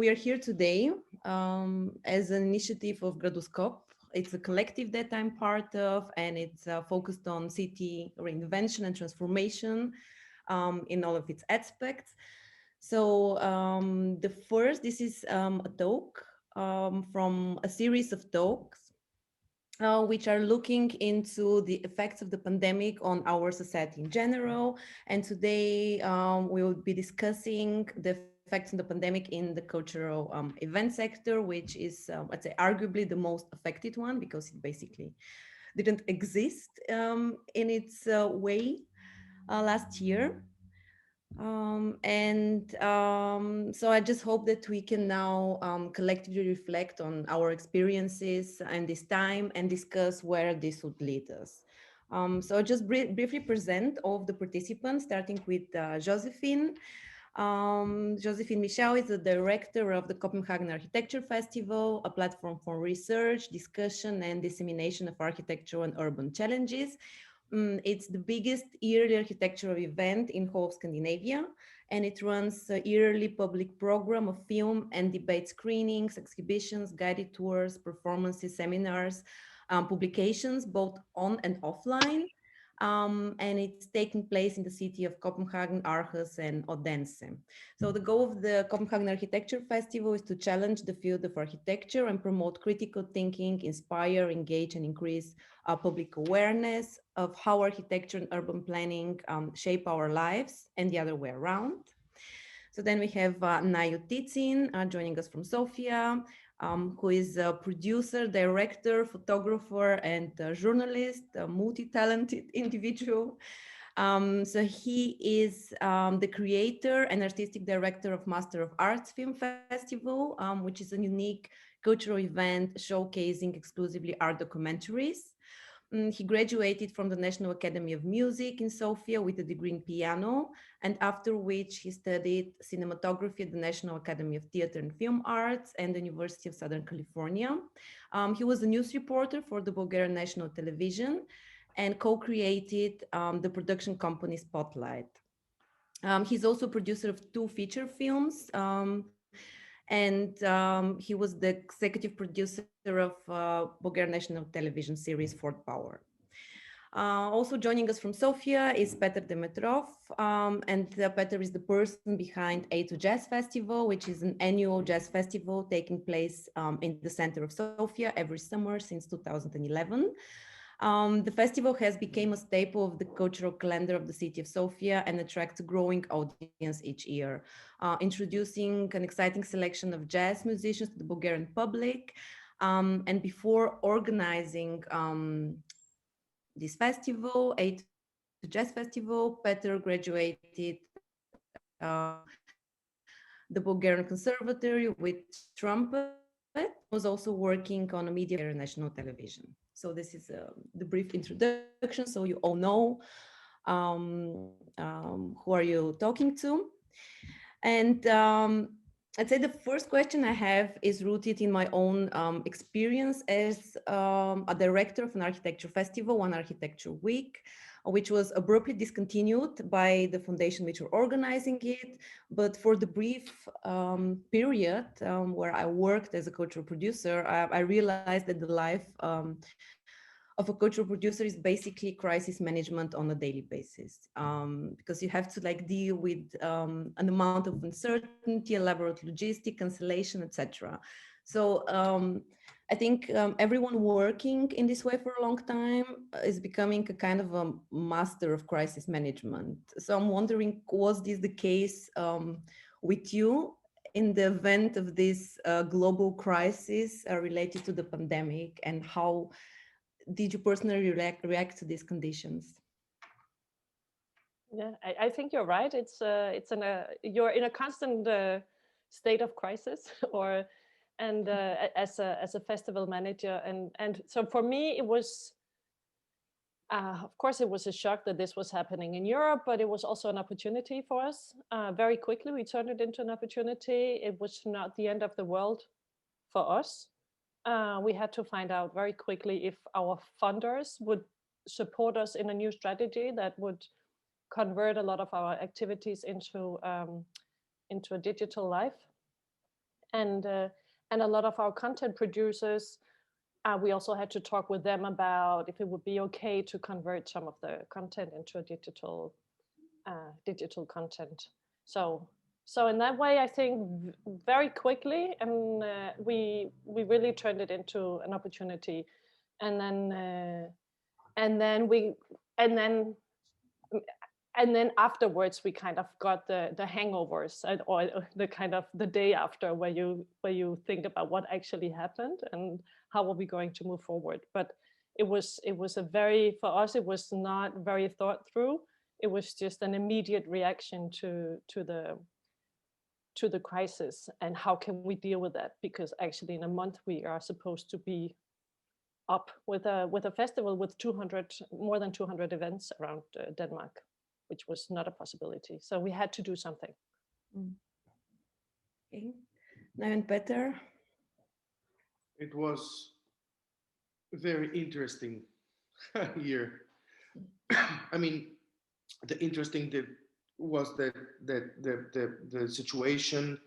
we are here today as an initiative of Gradoscope. It's a collective that I'm part of, and it's focused on city reinvention and transformation in all of its aspects. So this is a talk from a series of talks which are looking into the effects of the pandemic on our society in general. And today we will be discussing the effects of the pandemic in the cultural event sector, which is, I'd say, arguably the most affected one because it basically didn't exist in its way last year. So I just hope that we can now collectively reflect on our experiences and this time and discuss where this would lead us. So I'll just briefly present all of the participants, starting with Josephine. Josephine Michel is the director of the Copenhagen Architecture Festival, a platform for research, discussion, and dissemination of architectural and urban challenges. It's the biggest yearly architectural event in whole of Scandinavia, and it runs a yearly public program of film and debate screenings, exhibitions, guided tours, performances, seminars, publications, both on and offline. And it's taking place in the city of Copenhagen, Aarhus, and Odense. So the goal of the Copenhagen Architecture Festival is to challenge the field of architecture and promote critical thinking, inspire, engage, and increase public awareness of how architecture and urban planning shape our lives and the other way around. So then we have Nayu Titsin joining us from Sofia, who is a producer, director, photographer, and journalist, a multi-talented individual. So he is the creator and artistic director of Master of Arts Film Festival, which is a unique cultural event showcasing exclusively art documentaries. He graduated from the National Academy of Music in Sofia with a degree in piano, and after which he studied cinematography at the National Academy of Theatre and Film Arts and the University of Southern California. He was a news reporter for the Bulgarian National Television and co-created the production company Spotlight. He's also producer of 2 feature films, and he was the executive producer of Bulgarian National Television series Fort Power. Also joining us from Sofia is Peter Demetrov, and Peter is the person behind A2 Jazz Festival, which is an annual jazz festival taking place in the center of Sofia every summer since 2011. The festival has become a staple of the cultural calendar of the city of Sofia and attracts a growing audience each year, introducing an exciting selection of jazz musicians to the Bulgarian public. And before organizing this festival, A2 Jazz Festival, Peter graduated the Bulgarian Conservatory with trumpet, was also working on a media national television. So this is the brief introduction, so you all know who are you talking to. And I'd say the first question I have is rooted in my own experience as a director of an architecture festival, One Architecture Week, which was abruptly discontinued by the foundation which were organizing it. But for the brief period where I worked as a cultural producer, I realized that the life of a cultural producer is basically crisis management on a daily basis, because you have to deal with an amount of uncertainty, elaborate logistic, cancellation, etc. So I think everyone working in this way for a long time is becoming a kind of a master of crisis management. So I'm wondering, was this the case with you in the event of this global crisis related to the pandemic, and how did you personally react to these conditions? Yeah, I think you're right. You're in a constant state of crisis, as a festival manager, and so for me it was, of course, it was a shock that this was happening in Europe, but it was also an opportunity for us. Very quickly, we turned it into an opportunity. It was not the end of the world for us. We had to find out very quickly if our funders would support us in a new strategy that would convert a lot of our activities into a digital life. and a lot of our content producers, we also had to talk with them about if it would be okay to convert some of the content into a digital content. So in that way, I think very quickly, and we really turned it into an opportunity, and then afterwards we kind of got the hangovers, or the kind of the day after, where you think about what actually happened and how are we going to move forward. But it was a very, for us, it was not very thought through. It was just an immediate reaction to the crisis, and how can we deal with that? Because actually in a month we are supposed to be up with a festival with more than 200 events around Denmark, which was not a possibility. So we had to do something. Okay. Now, and Peter? It was a very interesting year. I mean, the interesting was that the situation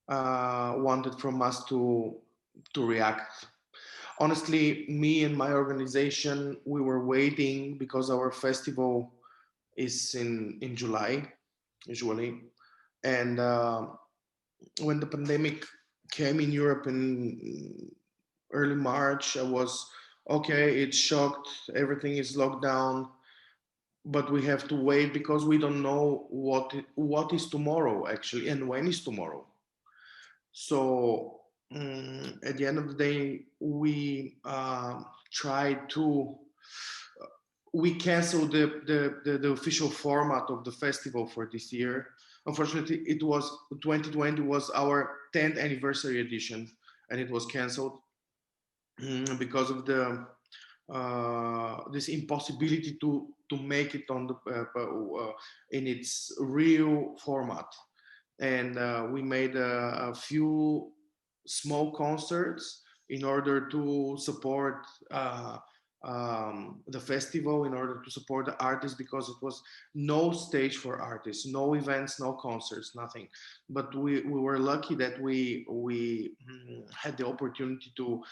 wanted from us to react. Honestly, me and my organization, we were waiting, because our festival is in July, usually. And when the pandemic came in Europe in early March, I was, okay, it's shocked, everything is locked down, but we have to wait because we don't know what is tomorrow, actually, and when is tomorrow. So at the end of the day, we we canceled the official format of the festival for this year. Unfortunately, 2020 was our 10th anniversary edition, and it was canceled because of this impossibility to make it on in its real format. And we made a few small concerts in order to support the festival, in order to support the artists, because it was no stage for artists, no events, no concerts, nothing. But we were lucky that we had the opportunity to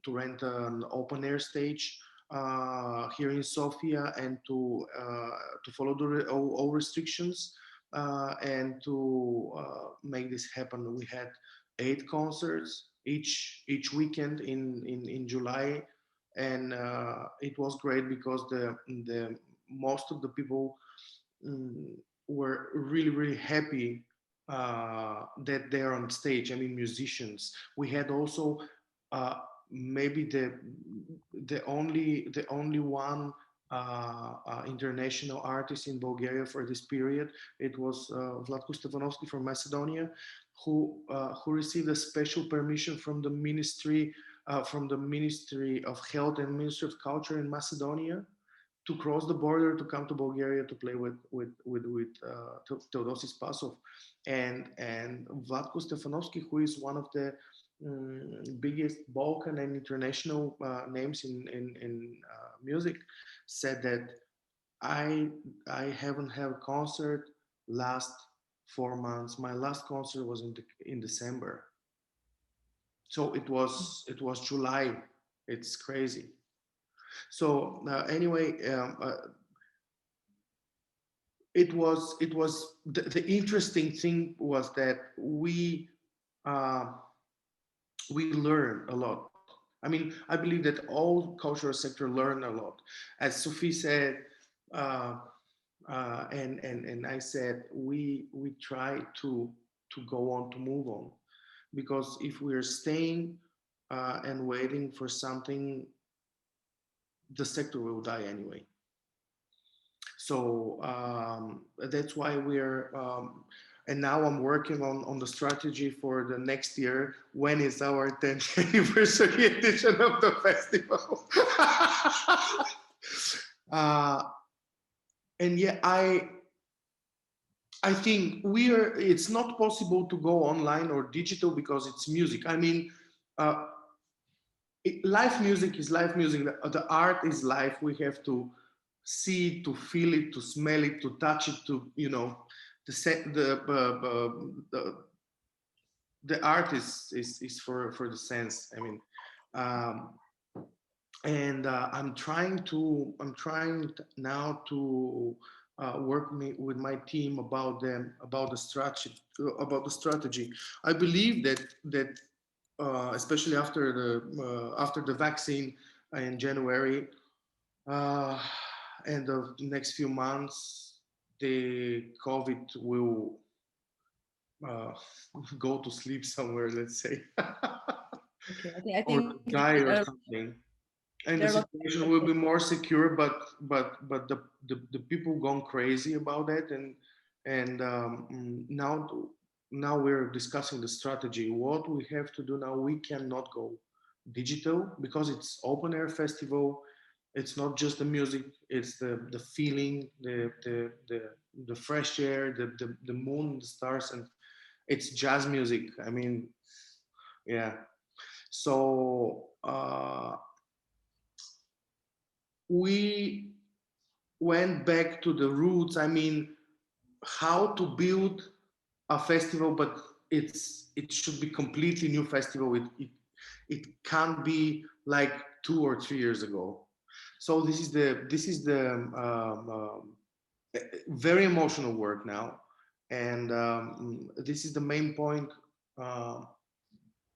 rent an open air stage here in Sofia, and to follow all restrictions and to make this happen. We had 8 concerts each weekend in July, and it was great because the most of the people were really happy that they're on stage. I mean, musicians. We had also maybe the only one international artist in Bulgaria for this period. It was Vlatko Stefanovski from Macedonia, who received a special permission from the Ministry of Health and Ministry of Culture in Macedonia to cross the border to come to Bulgaria to play with Teodosis Pasov, and Vlatko Stefanovski, who is one of the biggest Balkan and international names in music, said that I haven't had a concert last 4 months. My last concert was in December. So it was July. It's crazy. So anyway, it was the interesting thing was that we learned a lot. I mean, I believe that all cultural sector learn a lot. As Sophie said, and I said, we try to go on, to move on, because if we're staying and waiting for something, the sector will die anyway. So that's why we're and now I'm working on the strategy for the next year. When is our 10th anniversary edition of the festival? And yeah, I think it's not possible to go online or digital because it's music. I mean, live music is live music. The art is live. We have to see it, to feel it, to smell it, to touch it, to, you know, the art is for the sense. I mean, and I'm trying now to work with my team about the strategy. I believe that especially after the vaccine in January, and the next few months, the COVID will go to sleep somewhere, let's say, Okay, I or think die or something, and the situation will be more secure. But the people gone crazy about that, and now we're discussing the strategy. What we have to do now? We cannot go digital because it's open air festival. It's not just the music; it's the feeling, the fresh air, the moon, the stars, and it's jazz music. I mean, yeah. So we went back to the roots. I mean, how to build a festival, but it should be completely new festival. It can't be like 2 or 3 years ago. So this is the very emotional work now, and this is the main point.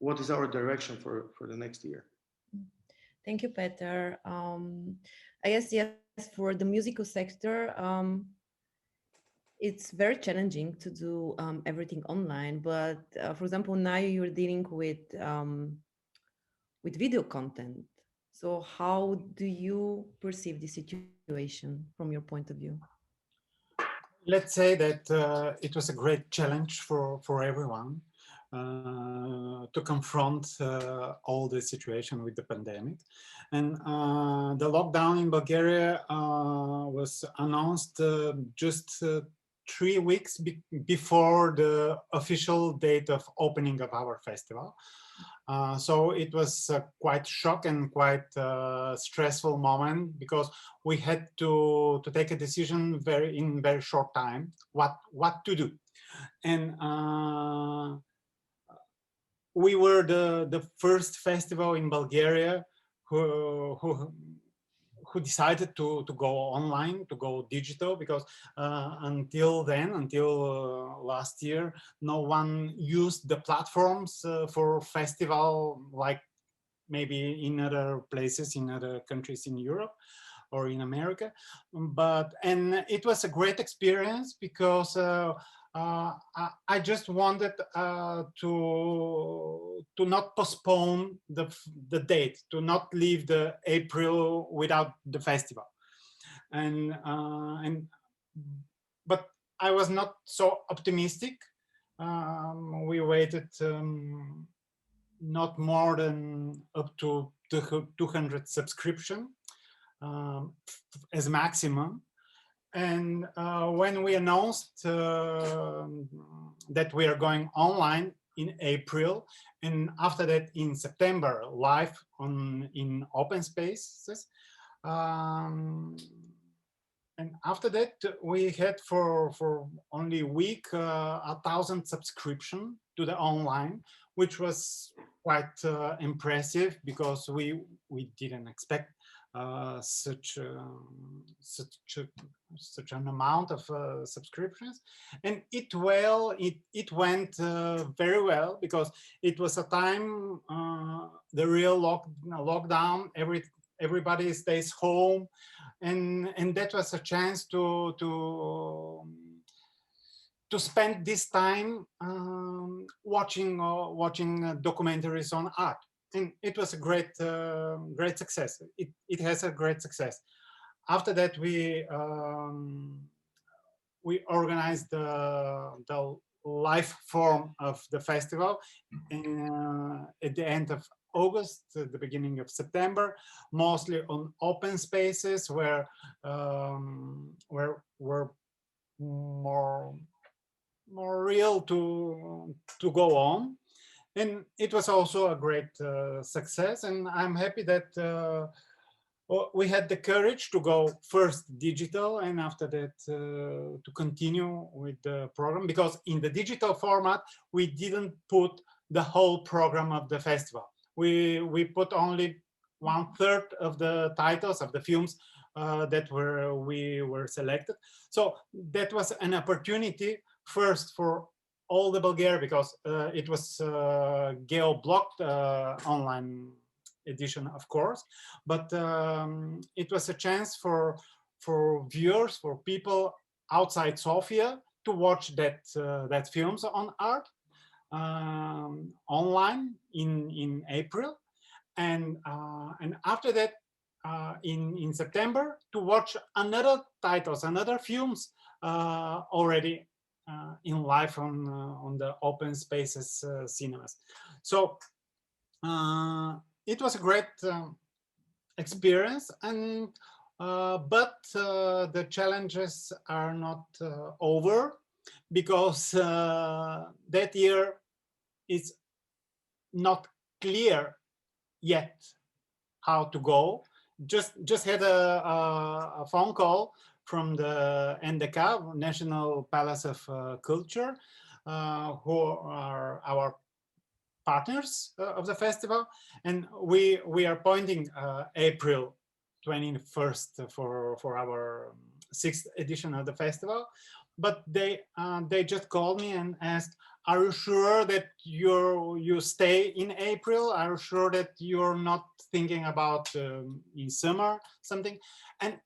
What is our direction for the next year? Thank you, Peter. I guess, yes, for the musical sector, it's very challenging to do everything online. But for example, now you're dealing with video content. So how do you perceive the situation from your point of view? Let's say that it was a great challenge for everyone to confront all the situation with the pandemic. And the lockdown in Bulgaria was announced just 3 weeks before the official date of opening of our festival. So it was quite shock and quite stressful moment, because we had to take a decision in very short time what to do. And we were the first festival in Bulgaria who decided to go online, to go digital, because until last year, no one used the platforms for festival like maybe in other places, in other countries in Europe or in America. And it was a great experience, because I just wanted to not postpone the date, to not leave the April without the festival, but I was not so optimistic. We waited not more than up to 200 subscription as maximum. And when we announced that we are going online in April, and after that in September, live in open spaces, and after that we had for only a week 1,000 subscription to the online, which was quite impressive, because we didn't expect such an amount of subscriptions. And it went very well, because it was a time, the real lockdown, everybody stays home, and that was a chance to spend this time watching documentaries on art. And it was a great success. It has a great success. After that, we organized the live form of the festival at the end of August, the beginning of September, mostly on open spaces where were more real to go on. And it was also a great success, and I'm happy that we had the courage to go first digital, and after that to continue with the program, because in the digital format we didn't put the whole program of the festival. We put only 1/3 of the titles of the films that we were selected. So that was an opportunity first for all the Bulgaria, because it was geo-blocked online edition, of course, but it was a chance for viewers, for people outside Sofia to watch that films on art online in April, and after that in September to watch another titles, another films already in live on the open spaces cinemas. So it was a great experience, and but the challenges are not over, because that year is not clear yet how to go. Just had a phone call from the NDK, National Palace of Culture, who are our partners of the festival, and we are pointing April 21st for our 6th edition of the festival. But they just called me and asked, "Are you sure that you stay in April? Are you sure that you're not thinking about in summer something?" And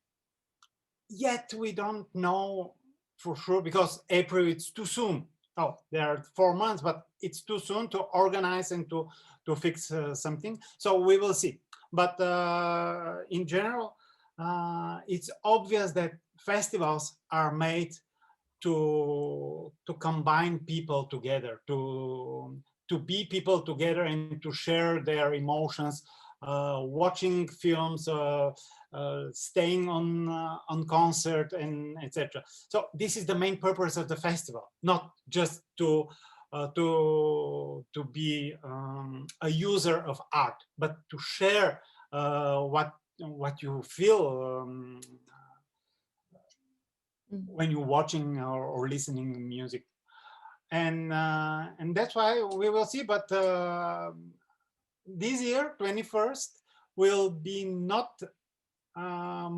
yet we don't know for sure, because April, it's too soon. Oh, there are 4 months, but it's too soon to organize and to fix something. So we will see. But in general, it's obvious that festivals are made to combine people together, to be people together and to share their emotions, watching films, staying on concert, and etc. So this is the main purpose of the festival, not just to be a user of art, but to share what you feel when you're watching or listening music, and that's why we will see. But this year, 21st, will be not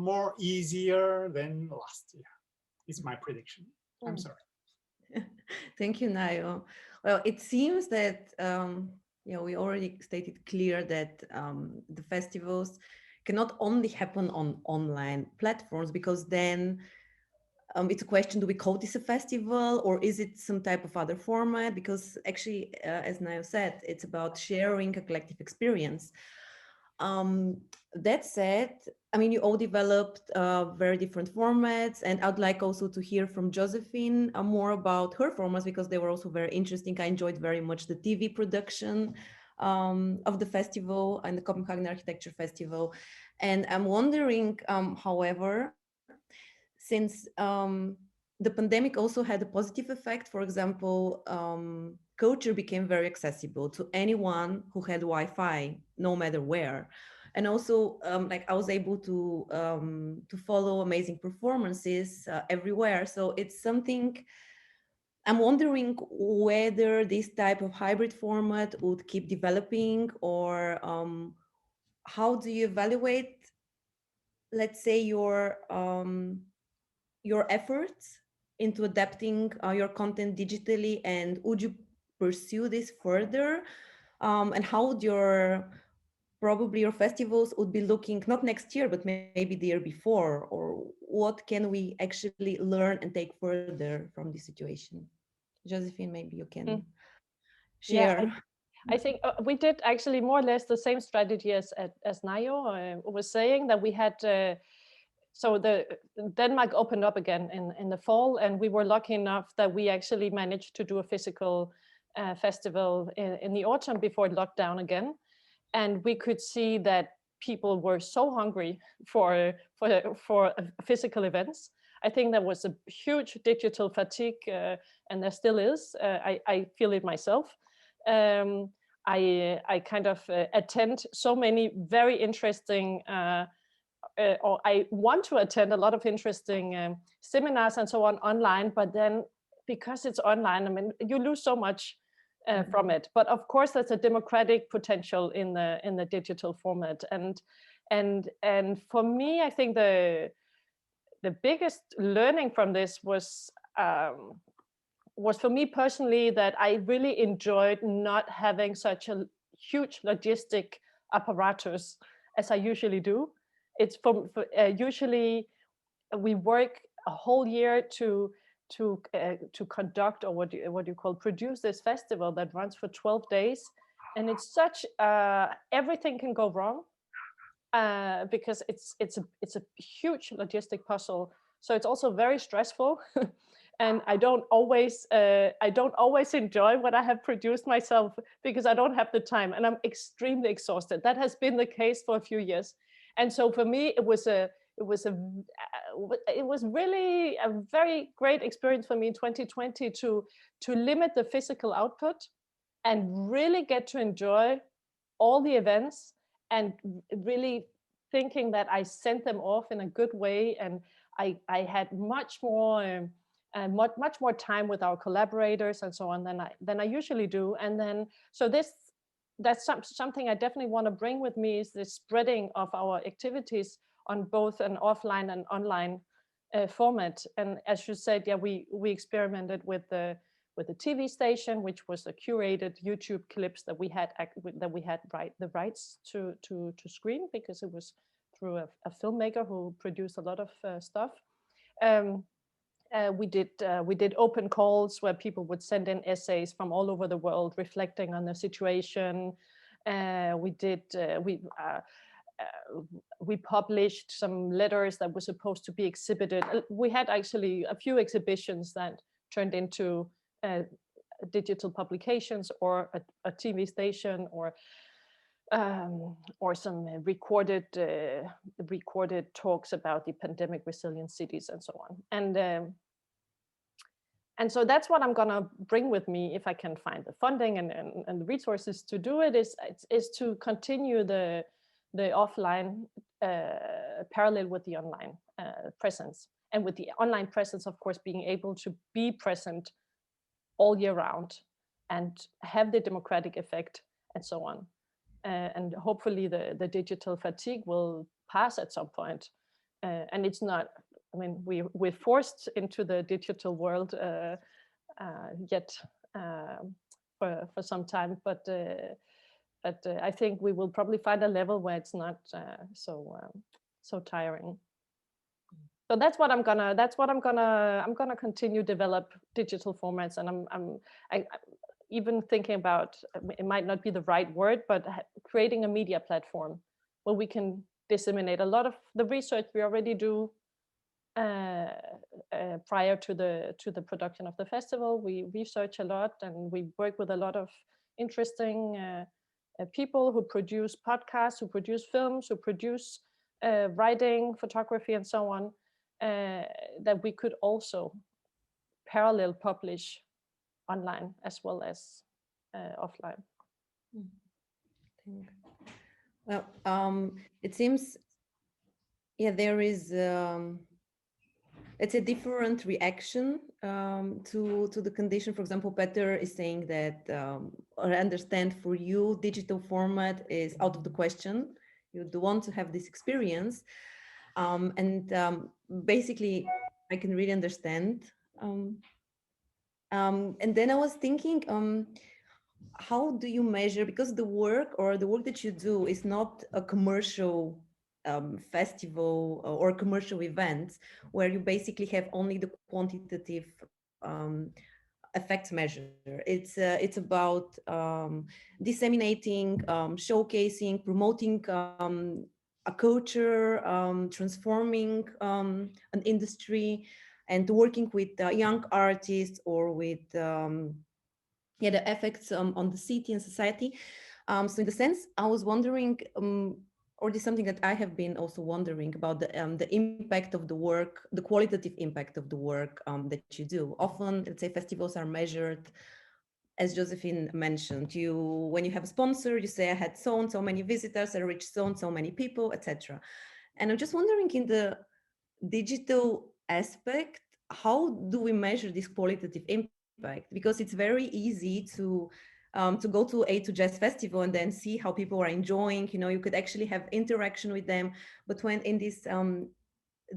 more easier than last year. It's my prediction. I'm sorry. Thank you, Nayo. Well, it seems that we already stated clear that the festivals cannot only happen on online platforms, because then it's a question: do we call this a festival, or is it some type of other format? Because actually, as Nayo said, it's about sharing a collective experience. That said, I mean, you all developed very different formats, and I'd like also to hear from Josephine more about her formats, because they were also very interesting. I enjoyed very much the TV production of the festival and the Copenhagen Architecture Festival. And I'm wondering, however, since the pandemic also had a positive effect. For example, culture became very accessible to anyone who had Wi-Fi, no matter where. And also, like, I was able to follow amazing performances everywhere. So it's something I'm wondering whether this type of hybrid format would keep developing, or how do you evaluate, let's say, your efforts into adapting your content digitally, and would you pursue this further? And how would probably your festivals would be looking, not next year, but maybe the year before, or what can we actually learn and take further from this situation? Josephine, maybe you can share. Yeah, I think we did actually more or less the same strategy as Nayo was saying, that we had so the Denmark opened up again in the fall, and we were lucky enough that we actually managed to do a physical festival in the autumn before it locked down again. And we could see that people were so hungry for physical events. I think there was a huge digital fatigue, and there still is. I feel it myself. I kind of attend so many very interesting, or I want to attend a lot of interesting seminars and so on online, but then because it's online, I mean, you lose so much from it. But of course, there's a democratic potential in the digital format, and for me, I think the biggest learning from this was for me personally that I really enjoyed not having such a huge logistic apparatus as I usually do. It's usually we work a whole year to conduct, or what do you call, produce this festival that runs for 12 days, and it's such everything can go wrong because it's a huge logistic puzzle. So it's also very stressful. And I don't always enjoy what I have produced myself because I don't have the time, and I'm extremely exhausted. That has been the case for a few years, and so for me it was really a very great experience for me in 2020 to limit the physical output and really get to enjoy all the events, and really thinking that I sent them off in a good way, and I had much more time with our collaborators and so on than I usually do. And then so that's something I definitely want to bring with me, is the spreading of our activities on both an offline and online format. And as you said, yeah, we experimented with the TV station, which was a curated YouTube clips that we had the rights to screen, because it was through a filmmaker who produced a lot of stuff. We did open calls where people would send in essays from all over the world reflecting on the situation. We published some letters that were supposed to be exhibited. We had actually a few exhibitions that turned into digital publications, or a TV station, or some recorded talks about the pandemic resilient cities and so on. And so that's what I'm gonna bring with me, if I can find the funding and the resources to do it, is to continue the offline parallel with the online presence, and with the online presence, of course, being able to be present all year round and have the democratic effect and so on. And hopefully the digital fatigue will pass at some point. And it's not, I mean, we're forced into the digital world yet for some time, but I think we will probably find a level where it's not so tiring. So that's what I'm gonna continue develop digital formats, and I'm even thinking about, it might not be the right word, but creating a media platform where we can disseminate a lot of the research we already do prior to the production of the festival. We research a lot, and we work with a lot of interesting people who produce podcasts, who produce films, who produce writing, photography, and so on, that we could also parallel publish online as well as offline. Well, it seems, yeah, there is it's a different reaction to the condition. For example, Peter is saying that, or I understand, for you, digital format is out of the question. You do want to have this experience, and basically, I can really understand. And then I was thinking, how do you measure, because the work that you do is not a commercial festival or commercial events where you basically have only the quantitative effects measure. It's about disseminating, showcasing, promoting a culture, transforming an industry, and working with young artists, or with the effects on the city and society. So in the sense, I was wondering, or this is something that I have been also wondering about, the impact of the work, the qualitative impact of the work that you do. Often, let's say, festivals are measured, as Josephine mentioned, when you have a sponsor, you say, I had so and so many visitors, I reached so and so many people, etc. And I'm just wondering, in the digital aspect, how do we measure this qualitative impact? impact, because it's very easy to go to A2 Jazz Festival and then see how people are enjoying. You know, you could actually have interaction with them. But when in this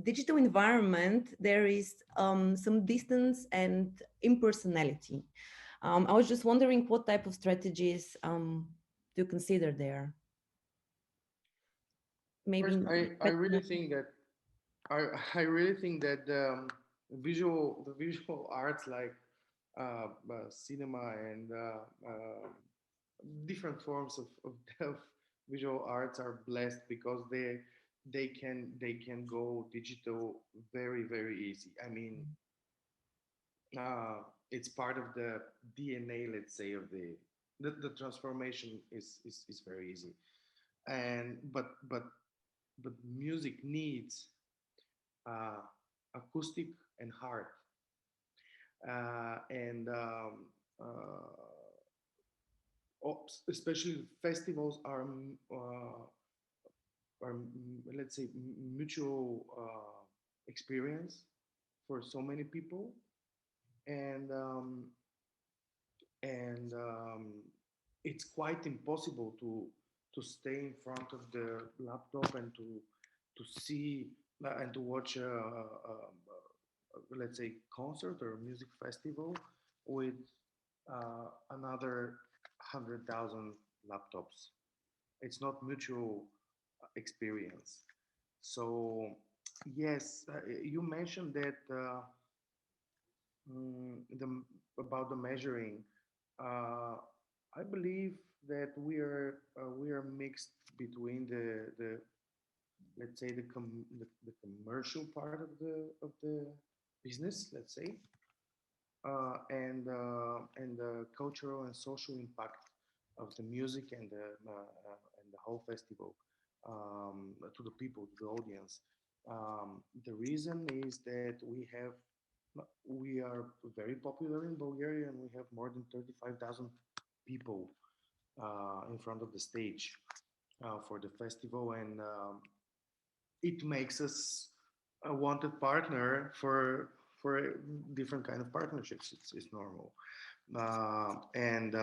digital environment, there is some distance and impersonality. I was just wondering what type of strategies to consider there. Maybe First, I really think that I really think that the visual arts like cinema and different forms of visual arts are blessed because they can go digital very easy. I mean, it's part of the DNA, let's say, of the transformation is very easy. And but music needs uh, acoustic and heart, and especially festivals are, let's say, mutual experience for so many people, and and it's quite impossible to stay in front of the laptop and to see and to watch let's say, concert or music festival with another 100,000 laptops. It's not mutual experience. So yes, you mentioned that the about the measuring. Uh, I believe that we are mixed between the let's say the commercial part of the business, let's say, and the cultural and social impact of the music and the whole festival to the people, to the audience. The reason is that we are very popular in Bulgaria, and we have more than 35,000 people in front of the stage for the festival, and it makes us a wanted partner for different kind of partnerships. It's normal, and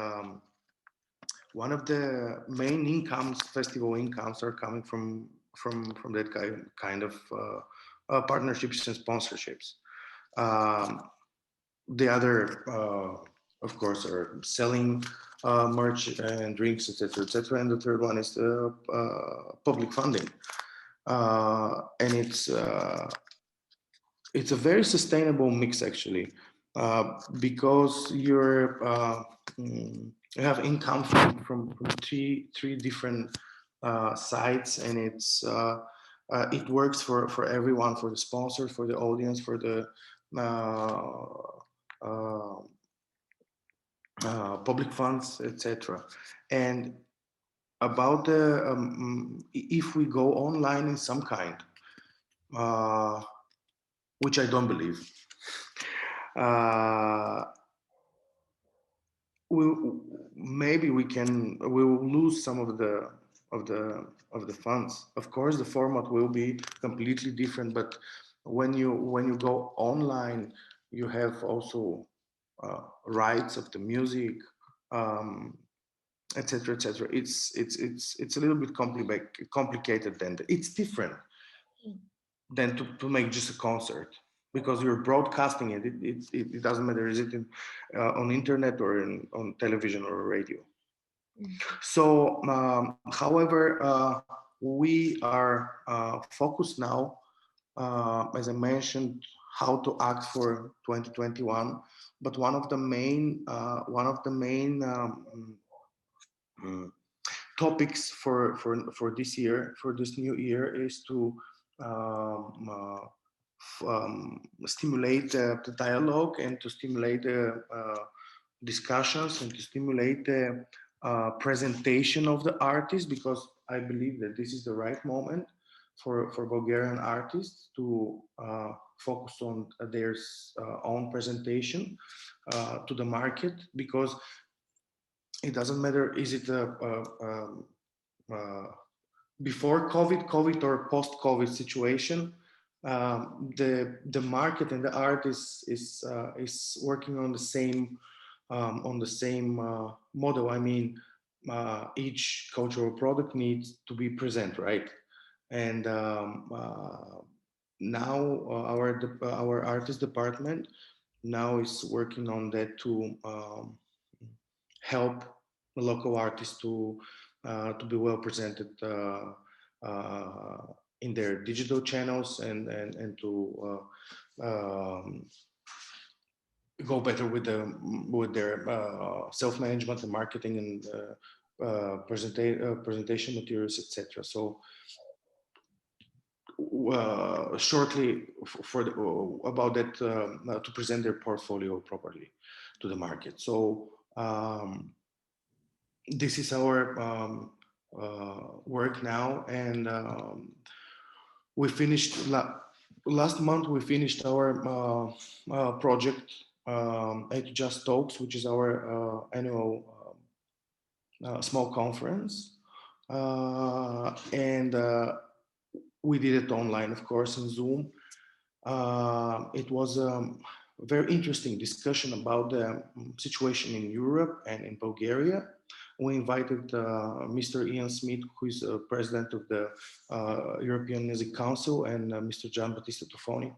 one of the main incomes, festival incomes, are coming from that kind of partnerships and sponsorships. Um, the other, of course, are selling merch and drinks, etc., etc. And the third one is the public funding, and it's a very sustainable mix actually, because you have income from three different sides, and it works for everyone, for the sponsor, for the audience, for the uh, public funds, etc. And about if we go online in some kind, which I don't believe, maybe we will lose some of the funds. Of course, the format will be completely different, but when you go online, you have also rights of the music, etc., etc. It's a little bit complicated. Then it's different than to make just a concert, because you're broadcasting it. It doesn't matter, is it on internet or on television or radio. So however, we are focused now, as I mentioned, how to act for 2021. But one of the main topics for this year, for this new year, is to stimulate the dialogue, and to stimulate the discussions, and to stimulate the presentation of the artists, because I believe that this is the right moment for Bulgarian artists to focus on their own presentation to the market, because it doesn't matter, is it before COVID or post-COVID situation, the market and the art is working on the same model. I mean, each cultural product needs to be present, right? And now our artist department now is working on that to help the local artists to be well presented in their digital channels and to go better with their self-management and marketing and presentation materials, etc. So shortly about that, to present their portfolio properly to the market. So this is our work now, and we finished last month. We finished our project at Just Talks, which is our annual small conference, and we did it online, of course, in Zoom. It was a very interesting discussion about the situation in Europe and in Bulgaria. We invited Mr. Ian Smith, who is president of the European Music Council, and Mr. Gian Battista Tofoni,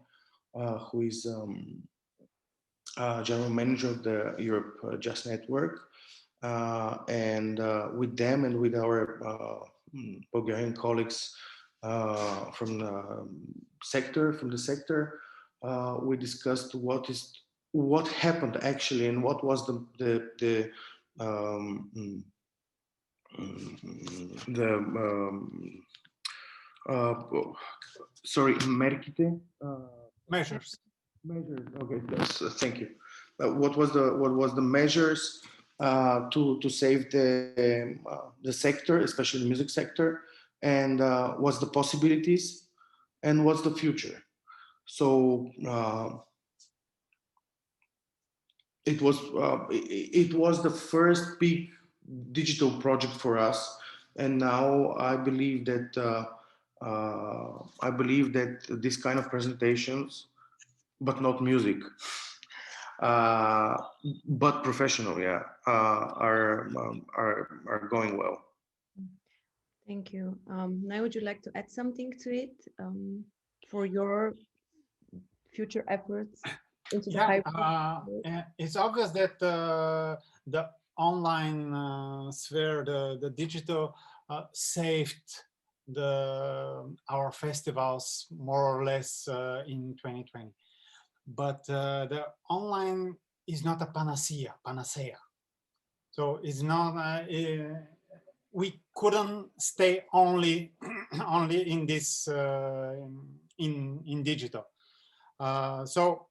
who is general manager of the Europe Jazz Network. And with them and with our Bulgarian colleagues from the sector, we discussed what happened actually, and what was Measures. Okay, thank you. What was the measures to save the sector, especially the music sector, and what's the possibilities and what's the future? So it was the first big digital project for us, and now I believe that this kind of presentations, but not music, but professional, yeah, are going well. Thank you. Now, would you like to add something to it for your future efforts into the pipeline? It's obvious that the online sphere, the digital, saved our festivals more or less in 2020. But the online is not a panacea. So it's not. We couldn't stay only in this in digital. So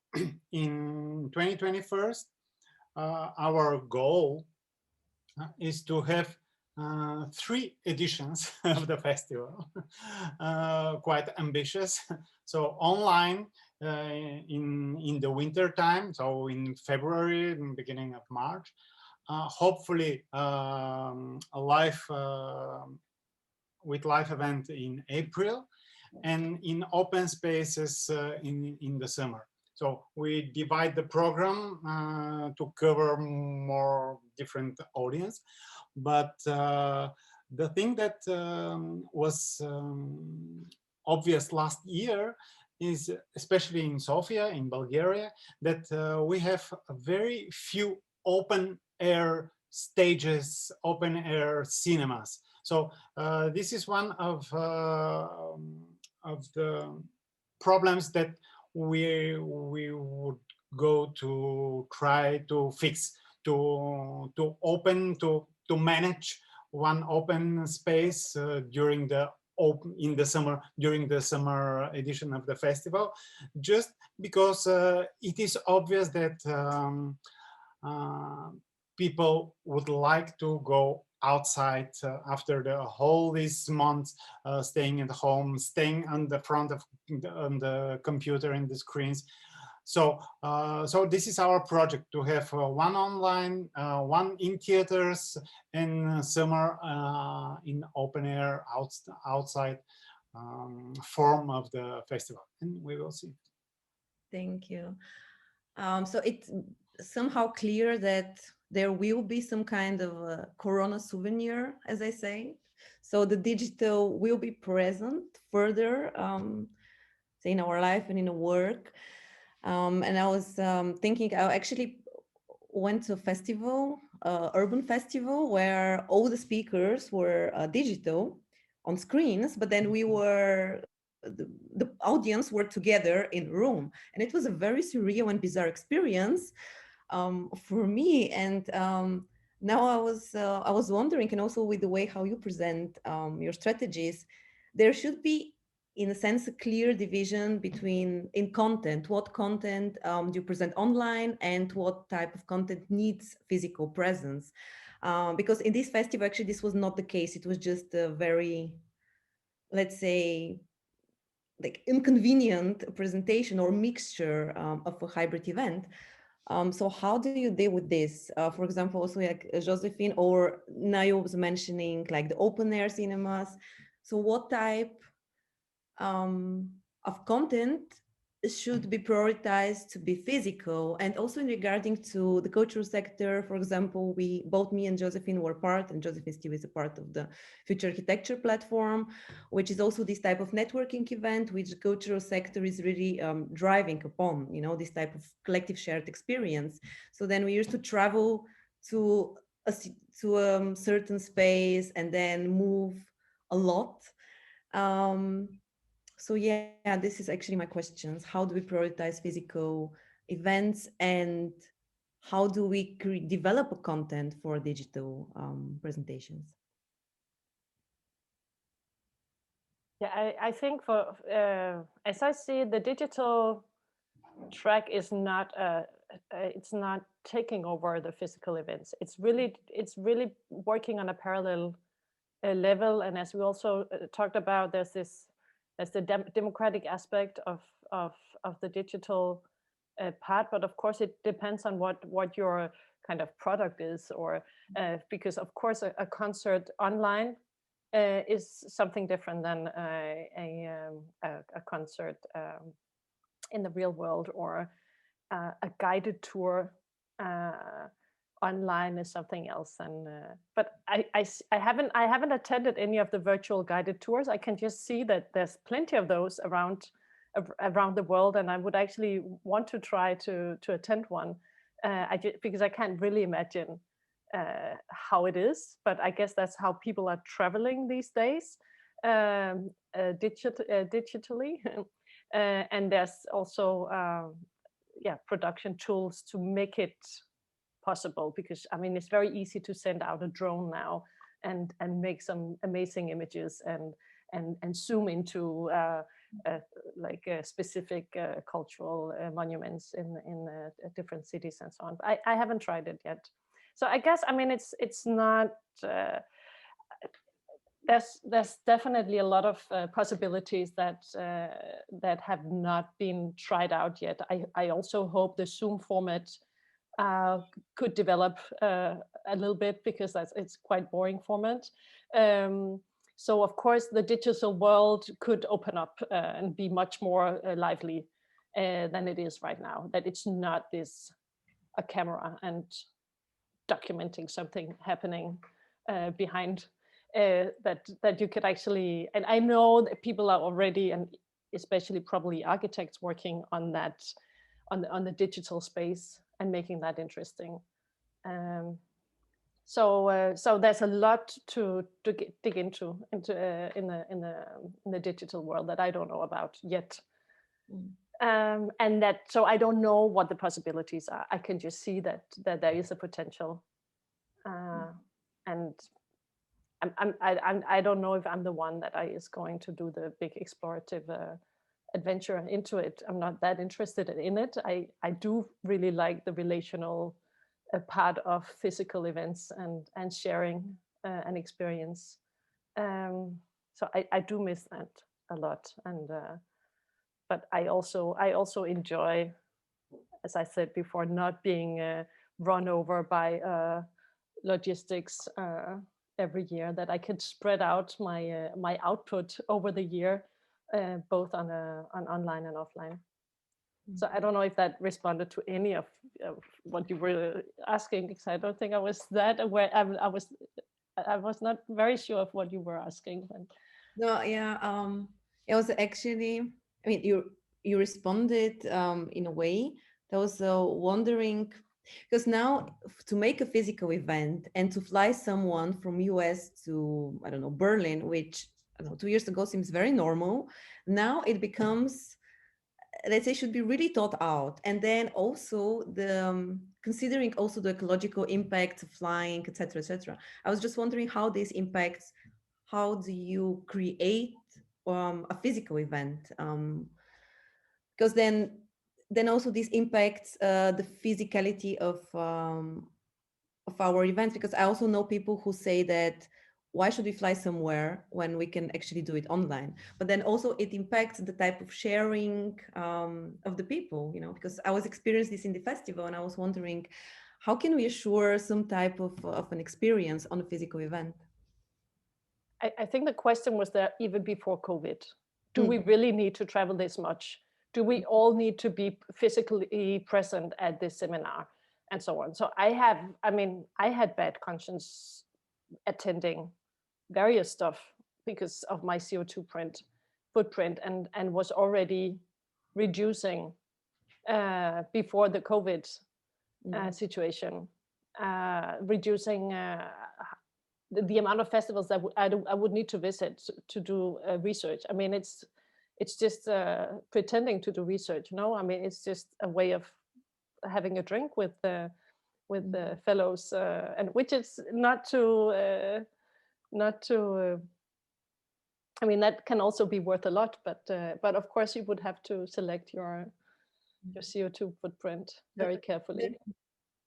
in 2021, our goal is to have 3 editions of the festival, quite ambitious. So online in the winter time, so in February, in the beginning of March, hopefully a live with live event in April, and in open spaces in the summer. So we divide the program to cover more different audience. But the thing that was obvious last year is, especially in Sofia, in Bulgaria, that we have very few open air stages, open air cinemas. So this is one of the problems that we would go to try to fix, to manage one open space during the summer edition of the festival, just because it is obvious that people would like to go outside after the whole these months staying at home, staying on the front of the computer and the screens. So this is our project, to have one online, one in theaters, and summer in open air outside. form of the festival, and we will see. Thank you. So it's somehow clear that there will be some kind of a Corona souvenir, as I say. So the digital will be present further, say, in our life and in our work. And I was thinking, I actually went to a festival, urban festival, where all the speakers were digital on screens, but then we were, the audience were together in a room. And it was a very surreal and bizarre experience for me. And now I was wondering, and also with the way how you present your strategies, there should be, in a sense, a clear division between in content, what content do you present online and what type of content needs physical presence. Because in this festival, actually, this was not the case. It was just a very, let's say, like inconvenient presentation or mixture of a hybrid event. So how do you deal with this? For example, also like Josephine or Nayo was mentioning like the open air cinemas. So what type of content should be prioritized to be physical? And also in regarding to the cultural sector, for example, both me and Josephine were part, and Josephine still is a part of the Future Architecture platform, which is also this type of networking event, which the cultural sector is really driving upon, you know, this type of collective shared experience. So then we used to travel to a certain space and then move a lot. So yeah, this is actually my questions. How do we prioritize physical events, and how do we develop a content for digital presentations? Yeah, I think for as I see it, the digital track is not it's not taking over the physical events. It's really working on a parallel level. And as we also talked about, there's the democratic aspect of the digital part, but of course it depends on what your kind of product is, or because of course a concert online is something different than a concert in the real world, or a guided tour online is something else. And but I haven't attended any of the virtual guided tours. I can just see that there's plenty of those around the world, and I would actually want to try to attend one. Because I can't really imagine how it is, but I guess that's how people are traveling these days, digitally. And there's also production tools to make it possible, because I mean it's very easy to send out a drone now and make some amazing images and zoom into like specific cultural monuments in different cities and so on. I haven't tried it yet, so I guess I mean it's not. There's definitely a lot of possibilities that have not been tried out yet. I also hope the Zoom format could develop a little bit, because it's quite boring format. So of course the digital world could open up and be much more lively than it is right now. That it's not a camera and documenting something happening behind. That you could actually, and I know that people are already, and especially probably architects, working on that, on the digital space and making that interesting. So there's a lot to dig into in the digital world that I don't know about yet. And that, so I don't know what the possibilities are. I can just see that there is a potential, and I don't know if I'm the one that is going to do the big explorative adventure into it. I'm not that interested in it. I do really like the relational part of physical events and sharing an experience. So I do miss that a lot. And but I also enjoy, as I said before, not being run over by logistics every year, that I could spread out my my output over the year, both on online and offline. So I don't know if that responded to any of what you were asking, because I don't think I was that aware. I was not very sure of what you were asking. No, yeah, it was actually, I mean, you responded in a way that was wondering, because now to make a physical event and to fly someone from US to, I don't know, Berlin, which I don't know, 2 years ago seems very normal, now it becomes, let's say, should be really thought out. And then also the considering also the ecological impact of flying, etc., etc. I was just wondering how this impacts, how do you create a physical event? Because then also this impacts the physicality of our events, because I also know people who say that why should we fly somewhere when we can actually do it online? But then also it impacts the type of sharing of the people, you know, because I was experiencing this in the festival and I was wondering, how can we assure some type of an experience on a physical event? I think the question was there even before COVID. Do we really need to travel this much? Do we all need to be physically present at this seminar and so on? So I had bad conscience attending various stuff because of my CO2 footprint and was already reducing before the COVID situation, reducing the amount of festivals that I would need to visit to do research. I mean, it's just pretending to do research. No, I mean, it's just a way of having a drink with the fellows, and which is not to. I mean, that can also be worth a lot, but of course you would have to select your CO2 footprint very carefully.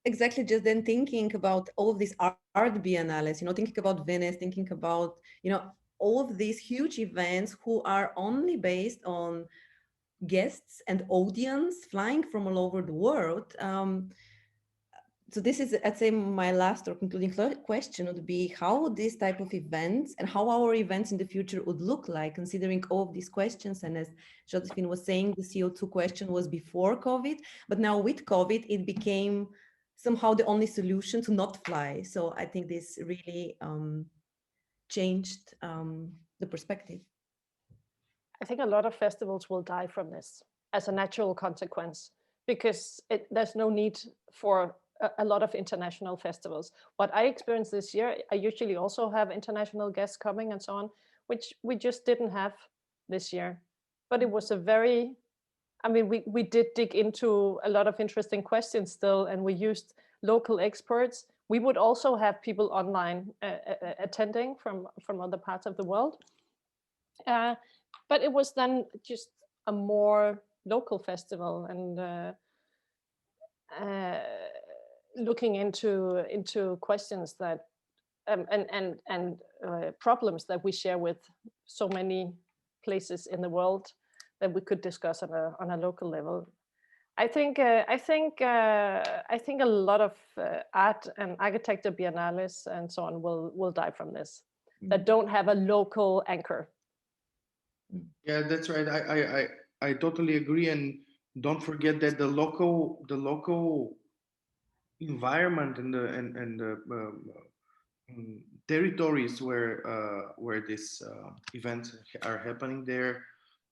Exactly, just then thinking about all of these art biennales, you know, thinking about Venice, thinking about, you know, all of these huge events who are only based on guests and audience flying from all over the world. So this is, I'd say, my last or concluding question would be how this type of events and how our events in the future would look like, considering all of these questions. And as Josephine was saying, the CO2 question was before COVID, but now with COVID, it became somehow the only solution to not fly. So I think this really changed the perspective. I think a lot of festivals will die from this as a natural consequence, because there's no need for a lot of international festivals. What I experienced this year, I usually also have international guests coming and so on, which we just didn't have this year. But it was I mean, we did dig into a lot of interesting questions still, and we used local experts. We would also have people online attending from other parts of the world. But it was then just a more local festival, and looking into questions that and problems that we share with so many places in the world that we could discuss on a local level. I think a lot of art and architecture biennales and so on will die from this, that don't have a local anchor. Yeah, that's right. I totally agree, and don't forget that the local environment and the territories where these events are happening there,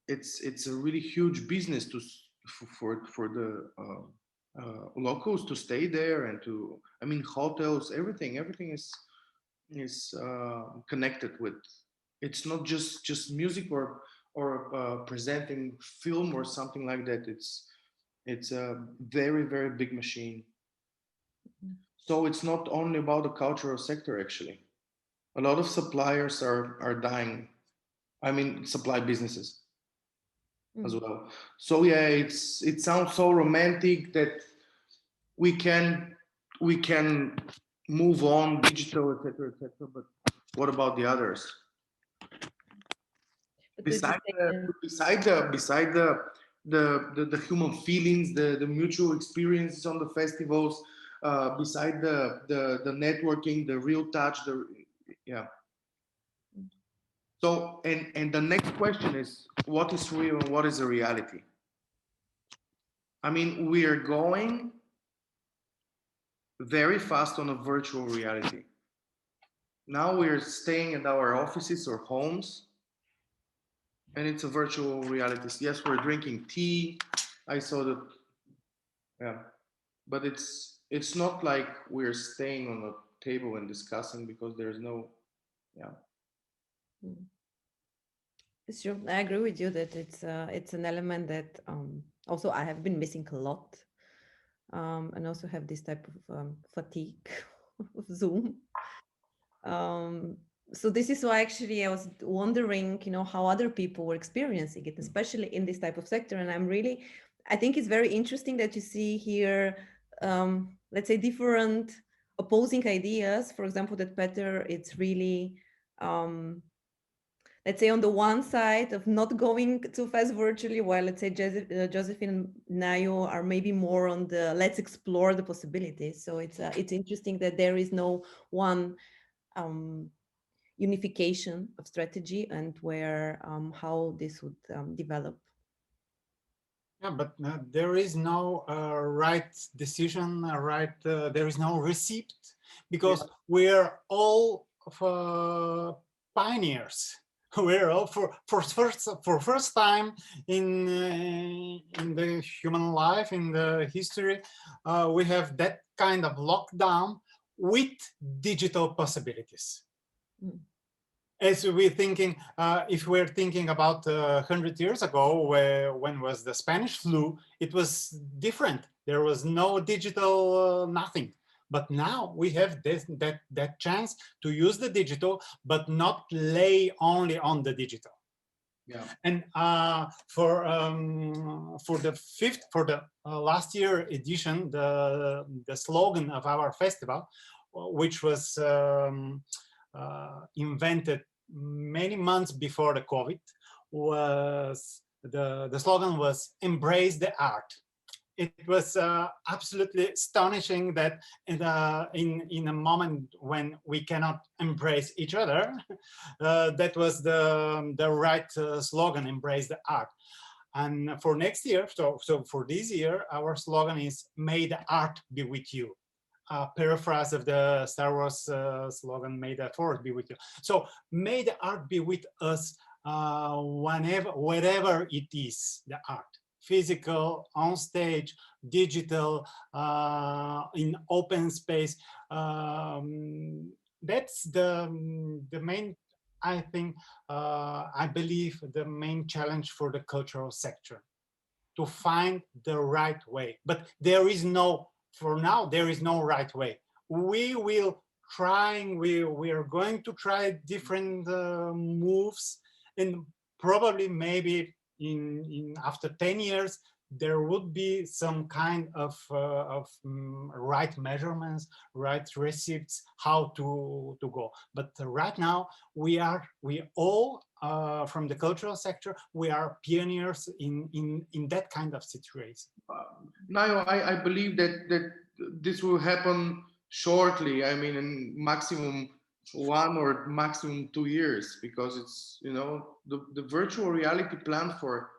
it's a really huge business for the locals to stay there and to, I mean, hotels, everything is connected with. It's not just music or presenting film or something like that. It's a very, very big machine. So it's not only about the cultural sector, actually. A lot of suppliers are dying. I mean, supply businesses as well. So yeah, it sounds so romantic that we can move on digital, etc., but what about the others? Beside the human feelings, the mutual experiences on the festivals, beside the networking, the real touch, Yeah. So, and the next question is, what is real and what is a reality? I mean, we are going very fast on a virtual reality. Now we're staying at our offices or homes, and it's a virtual reality. Yes, we're drinking tea. I saw that, yeah, but it's not like we're staying on a table and discussing, because there's no, yeah. It's true. I agree with you that it's an element that also I have been missing a lot, and also have this type of fatigue of Zoom. So this is why actually I was wondering, how other people were experiencing it, especially in this type of sector. And I think it's very interesting that you see here, let's say, different opposing ideas. For example, that Peter, it's really, let's say, on the one side of not going too fast virtually, while let's say Josephine and Nayo are maybe more on the let's explore the possibilities. So it's interesting that there is no one unification of strategy and where how this would develop. Yeah, but there is no right decision, there is no receipt, because we're all pioneers. We're all for first time in the human life, in the history, we have that kind of lockdown with digital possibilities. As we're thinking, if we're thinking about 100 years ago, when was the Spanish flu, it was different. There was no digital, nothing. But now we have that chance to use the digital, but not lay only on the digital. Yeah. And for the last year edition, the slogan of our festival, which was invented many months before the COVID, was the slogan was "Embrace the art." It was absolutely astonishing that in a moment when we cannot embrace each other, that was the right slogan, "Embrace the art." And for next year, so for this year, our slogan is "May the art be with you." Paraphrase of the Star Wars slogan, "May the force be with you." So may the art be with us wherever it is, the art. Physical, on stage, digital, in open space. That's the main, I think, I believe, the main challenge for the cultural sector, to find the right way. But there is no, for now, there is no right way. We will try, we are going to try different moves, and probably maybe in after 10 years, there would be some kind of right measurements, right receipts, how to go. But right now, we all from the cultural sector, we are pioneers in that kind of situation. Nayo, I believe that this will happen shortly. I mean, in maximum 1 or maximum 2 years, because it's, the virtual reality plan for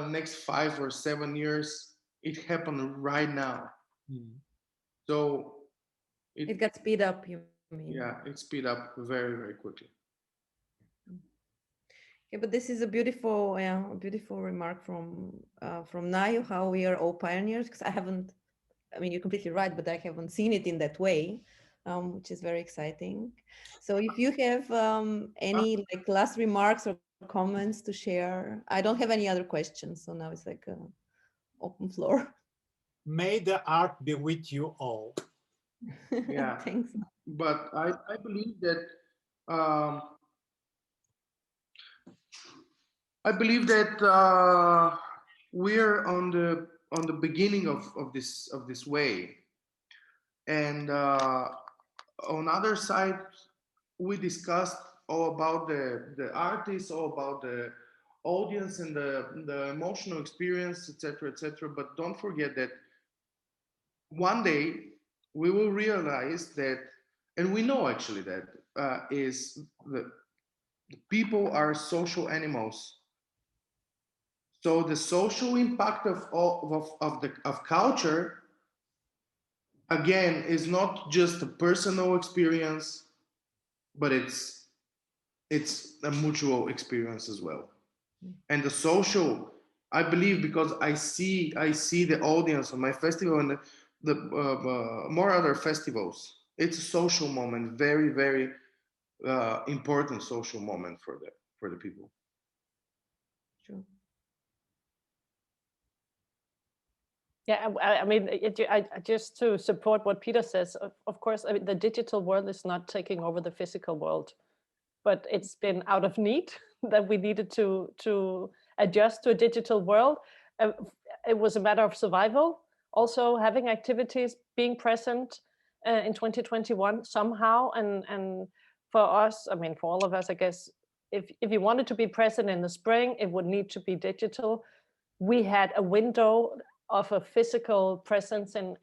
next 5 or 7 years, it happened right now. So it got speed up, you mean? Yeah, it speed up very, very quickly. Yeah, but this is a beautiful remark from Nayo, how we are all pioneers, because you're completely right, but I haven't seen it in that way, which is very exciting. So if you have any last remarks or comments to share, I don't have any other questions. So now it's like an open floor. May the art be with you all. Yeah. Thanks. But I believe that we're on the beginning of this way, and on other side we discussed all about the artists, all about the audience and the emotional experience, etc., etc. But don't forget that one day we will realize that, and we know actually that is the people are social animals. So the social impact of culture, again, is not just a personal experience, but it's a mutual experience as well. And the social, I believe, because I see the audience on my festival and the more other festivals, it's a social moment, very, very important social moment for the people. True. Yeah, I mean, just to support what Peter says, of course, I mean, the digital world is not taking over the physical world, but it's been out of need that we needed to adjust to a digital world. It was a matter of survival, also having activities, being present in 2021 somehow. And for us, I mean, for all of us, I guess, if you wanted to be present in the spring, it would need to be digital. We had a window of a physical presence in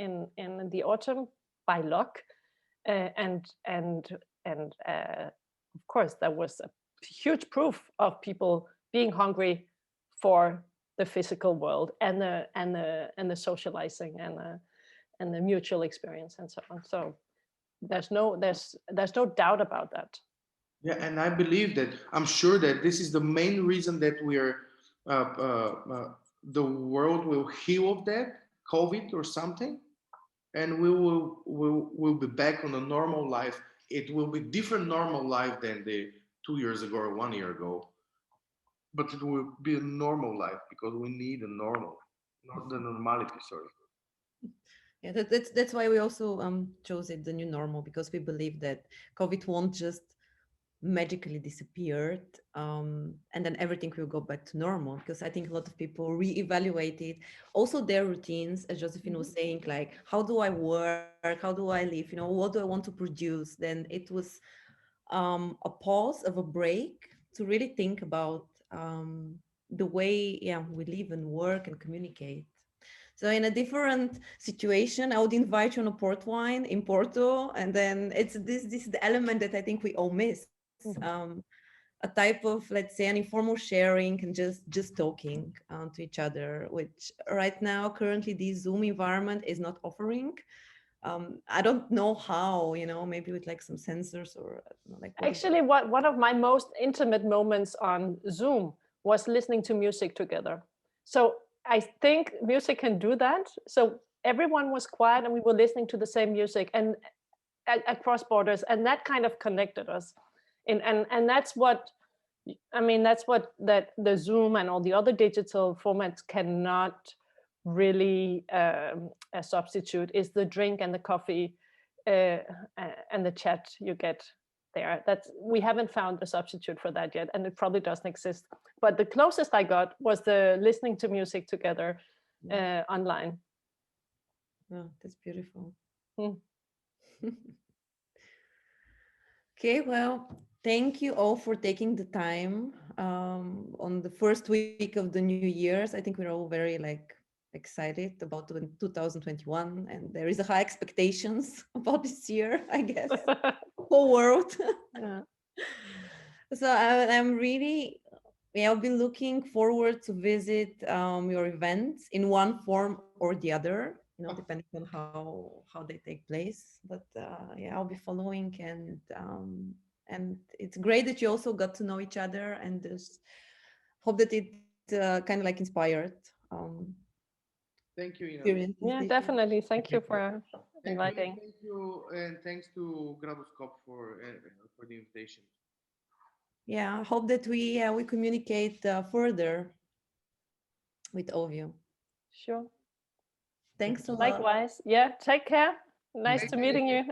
the autumn by luck, and of course that was a huge proof of people being hungry for the physical world and the socializing and the mutual experience and so on. So there's no doubt about that. Yeah, and I believe that, I'm sure that this is the main reason that we are the world will heal of that COVID or something, and we will be back on a normal life. It will be different normal life than the 2 years ago or 1 year ago, but it will be a normal life because we need a normal, not the normality. Sorry. Yeah, that's why we also chose it the new normal, because we believe that COVID won't just magically disappeared, and then everything will go back to normal, because I think a lot of people reevaluated also their routines, as Josephine was saying, like, how do I work, how do I live, what do I want to produce. Then it was a pause of a break to really think about the way we live and work and communicate. So in a different situation, I would invite you on a port wine in Porto, and then it's this the element that I think we all miss. A type of, let's say, an informal sharing and just talking to each other, which right now currently the Zoom environment is not offering. I don't know how, maybe with like some sensors or like. Actually, one of my most intimate moments on Zoom was listening to music together. So I think music can do that. So everyone was quiet and we were listening to the same music and across borders, and that kind of connected us. And that's what, I mean, that's what that the Zoom and all the other digital formats cannot really substitute, is the drink and the coffee and the chat you get there. We haven't found a substitute for that yet, and it probably doesn't exist. But the closest I got was the listening to music together online. Oh, that's beautiful. Okay, well, thank you all for taking the time on the first week of the New Year's. I think we're all very excited about 2021, and there is a high expectations about this year, I guess. Whole world. Yeah. So I'm really, I'll be looking forward to visit your events in one form or the other, depending on how they take place. But I'll be following, and it's great that you also got to know each other, and just hope that it kind of inspired. Thank you, Ina. Yeah, definitely. Thank you for inviting. Thank you, and thanks to Gradoscope for the invitation. Yeah, I hope that we communicate further with all of you. Sure. Thanks a lot. Likewise. Yeah, take care. Nice to meeting you.